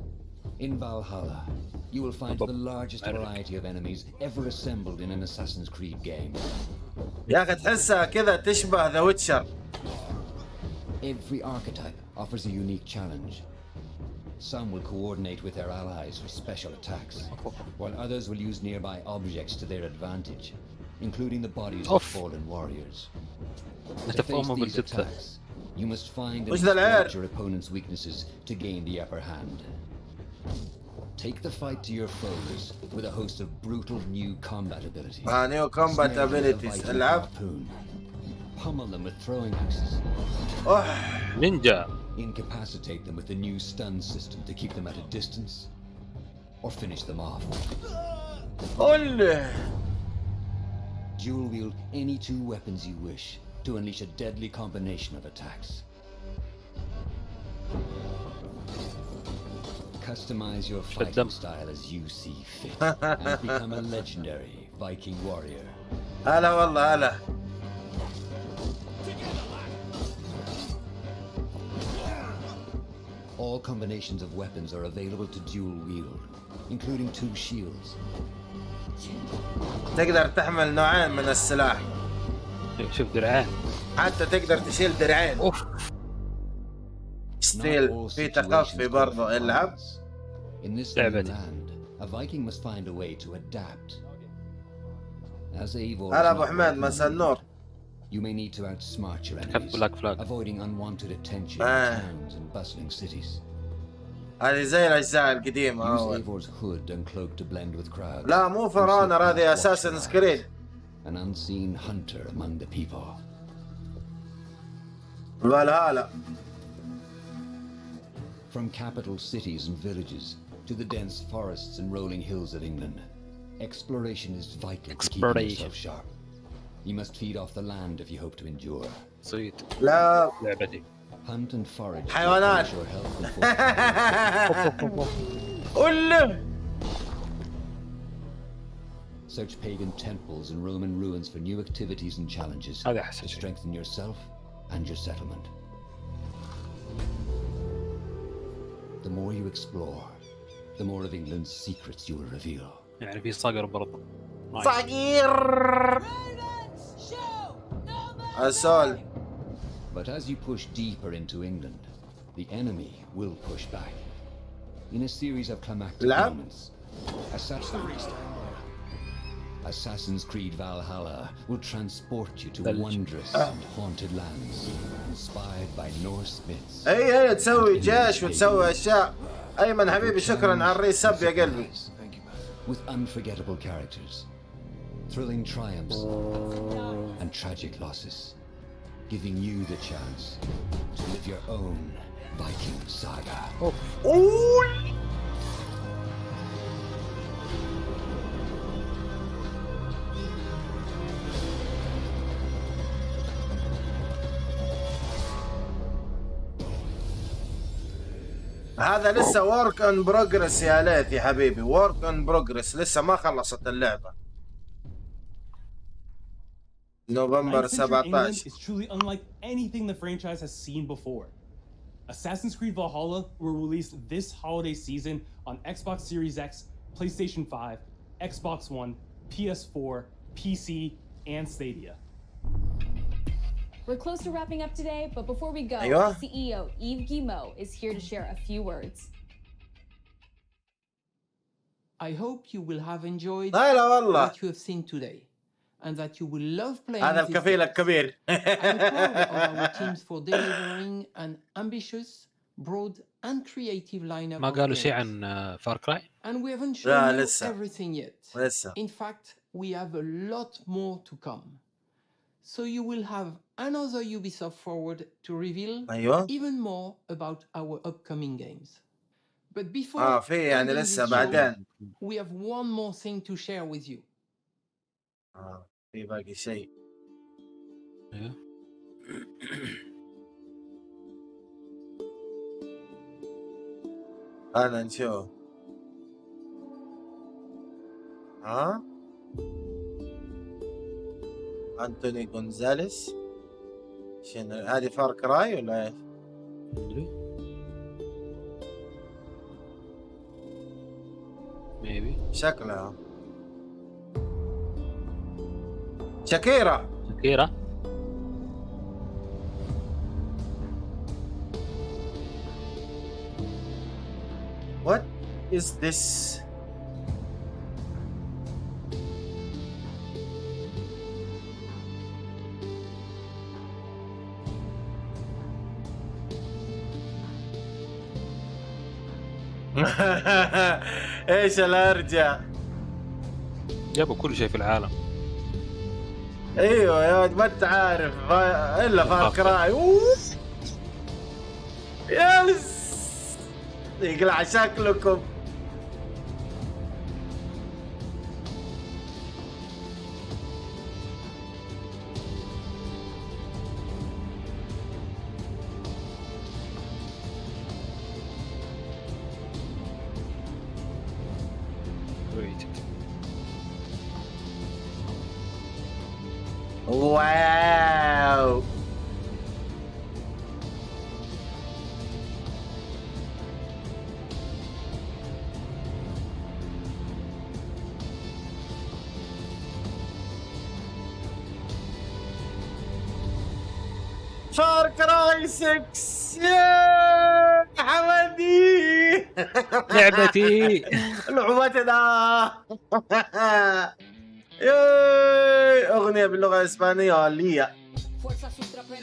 In Valhalla, you will find the largest variety of enemies ever assembled in an Assassin's Creed game.
يا أخي تحسها كذا تشبه ذا ويتشر.
Every archetype offers a unique challenge. Some will coordinate with their allies for special attacks, while others will use nearby objects to their advantage, including the bodies of fallen warriors. To face these attacks, you must find and exploit your opponent's weaknesses to gain the upper hand. Take the fight to your foes with a host of brutal new combat abilities.
New combat abilities. العاب.
Pummel them with throwing axes.
Ninja.
Incapacitate them with the new stun system to keep them at a distance, or finish them off. Dual wield any two weapons you wish to unleash a deadly combination of attacks. Customize your fighting style as you see fit and become a legendary Viking warrior.
هلا والله هلا.
All combinations of weapons are available to dual wield, including two shields.
تقدر تحمل نوعين من السلاح.
شوف درعين.
حتى تقدر تشيل درعين. اوف. ستيل في تخفي برضه العب.
In this new land, a Viking must find a way to adapt. As Eivor,
هلا ابو حميد مساء النور.
You may need to outsmart your enemies, avoiding unwanted attention in towns and bustling cities.
هذه زي الأجزاء القديمة.
Use Eivor's hood and cloak to blend with crowds.
لا مو فرانر هذه Assassin's Creed.
An unseen hunter among the people.
Valhalla.
From capital cities and villages to the dense forests and rolling hills of England, exploration is vital to keep yourself sharp. You must feed off the land if you hope to endure.
صيد.
لا.
لعبتي.
Hunt and forage.
حيوانات.
Search pagan temples and Roman ruins for new activities and challenges to strengthen yourself and your settlement. The more you explore, the more of England's secrets you will reveal.
يعني في صقر برضه.
صقر. أسول.
But as you push deeper into England, the enemy will push back. In a series of climactic moments, Assassin's Creed Valhalla will transport you to wondrous and haunted lands, inspired by Norse myths.
هي تسوي جيش وتسوي أشياء. أيمن حبيبي شكرا على الريسب يا قلبي.
With unforgettable characters, thrilling triumphs, and tragic losses, giving you the chance to live your own Viking saga.
هذا لسه ورك ان بروجرس يا ليث يا حبيبي، ورك ان بروجرس، لسه ما خلصت اللعبة. نوفمبر 17.
is truly unlike anything the franchise has seen before. Assassin's Creed Valhalla will release this holiday season on Xbox Series X, PlayStation 5, Xbox One, PS4, PC, and Stadia.
We're close to wrapping up today, but before we go, CEO Yves Guillemot is here to share a few words.
I hope you will have enjoyed
what
you have seen today, and that you will love playing
هذا الكفيل الكبير.
I'm proud of our teams for delivering an ambitious, broad, and creative lineup.
ما قالوا شيء عن فار كراي؟
And we haven't shown you everything yet.
لسه.
In fact, we have a lot more to come. So you will have another Ubisoft Forward to reveal even more about our upcoming games. But before
في يعني لسه بعدين.
We have one more thing to share with you.
في باقي شيء. أنا نشوف. أنتوني غونزاليس. شنو هذه فار كراي ولا ايش؟
ميبي
شكلها شاكيرا. What is this? ايش الارجع؟
جابوا كل شيء في العالم.
ايوه يا ولد ما انت عارف الا فار كراي. يس يقلع شكلكم. واو فار كراي 6 يا حمدي.
لعبتي
لعبتنا. اغنيه باللغه الاسبانيه ليا.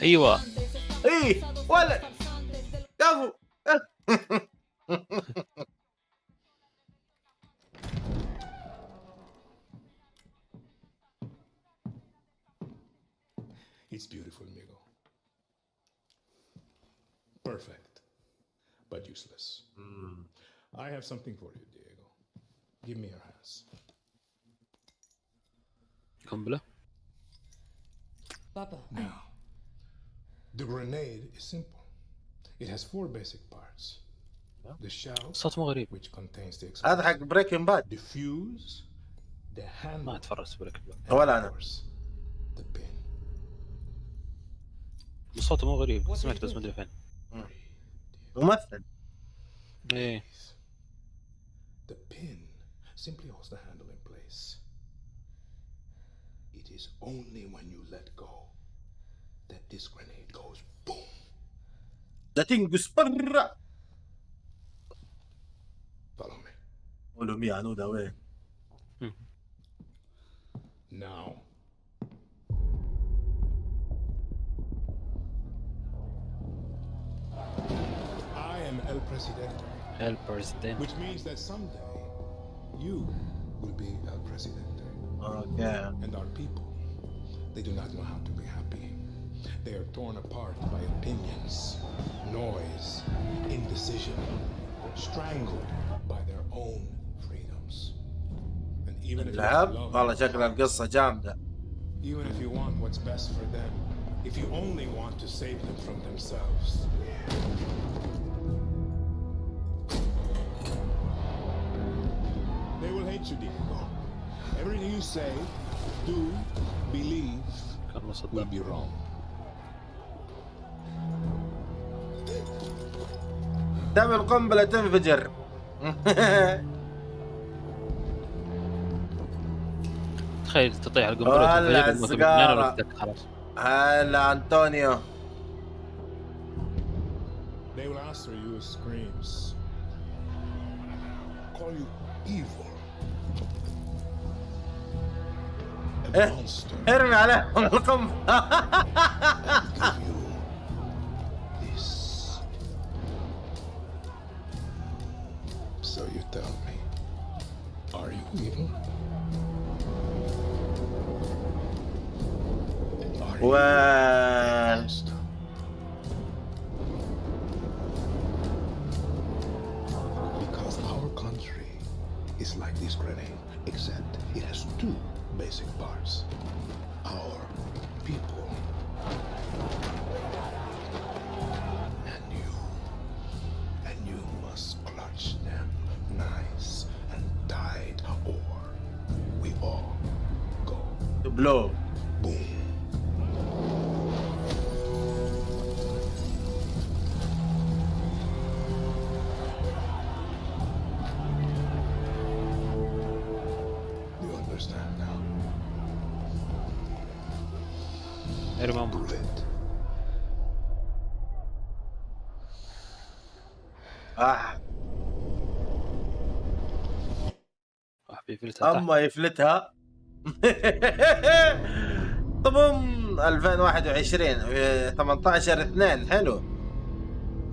ايوه
اي ولد كفو.
It's beautiful, amigo. Perfect, but useless. I have something for you, Diego. Give me your hands.
قنبلة.
Papa. Now, the grenade is simple. It has 4 basic parts. The shell,
صوت مو غريب.
which contains the
هذا حق بريكنج باد.
The fuse, the handle.
ما اتفرجت بريكنج باد.
ولا أنا.
The pin.
صوته مو غريب. سمعت بس ما ادري فين.
ممثل.
ايه.
The pin simply holds the handle in place. It is only when you let go that this grenade goes boom.
The thing goes برا.
Follow me.
Follow me, I know the way.
Now. I am El Presidente.
El Presidente.
Which means that someday you will be El Presidente.
Okay.
And our people, they do not know how to be happy. They are torn apart by opinions, noise, indecision, strangled by their own freedoms. And even if
العاب والله شكل القصة جامدة.
Even if you want what's best for them, if you only want to save them from themselves, get you, Diego. Everything you say, do, believe will be wrong.
تم القنبلة تنفجر.
تخيل تطيح القنبلة
هلا السيجارة.
خلاص.
هلا أنطونيو.
They will answer you with screams. Call you evil. A monster.
ارمي عليهم القنبلة.
So you tell me, are you evil?
Well,
because our country is like this grenade, except it has two basic parts. Our people and you must clutch them nice and tight, or we all go
to blow.
Boom. Do you understand now? Bullet.
أما يفلتها. طبم 2021 18/2. حلو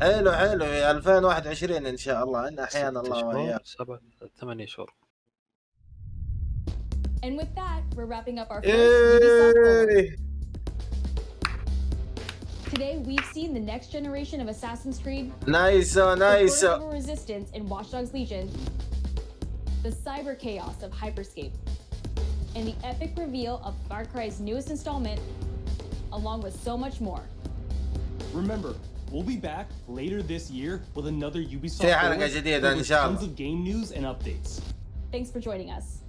حلو حلو 2021 إن شاء الله، إن أحيانا الله وإياك.
8 شهور.
And with that, we're wrapping up our first Ubisoft Forward. Today, we've seen the next generation of Assassin's Creed,
nice.
the Resistance in Watch Dogs Legion, the cyber chaos of Hyperscape, and the epic reveal of Far Cry's newest installment, along with so much more.
Remember, we'll be back later this year with another Ubisoft
في حلقة جديدة إن شاء الله.
tons of game news and updates.
Thanks for joining us.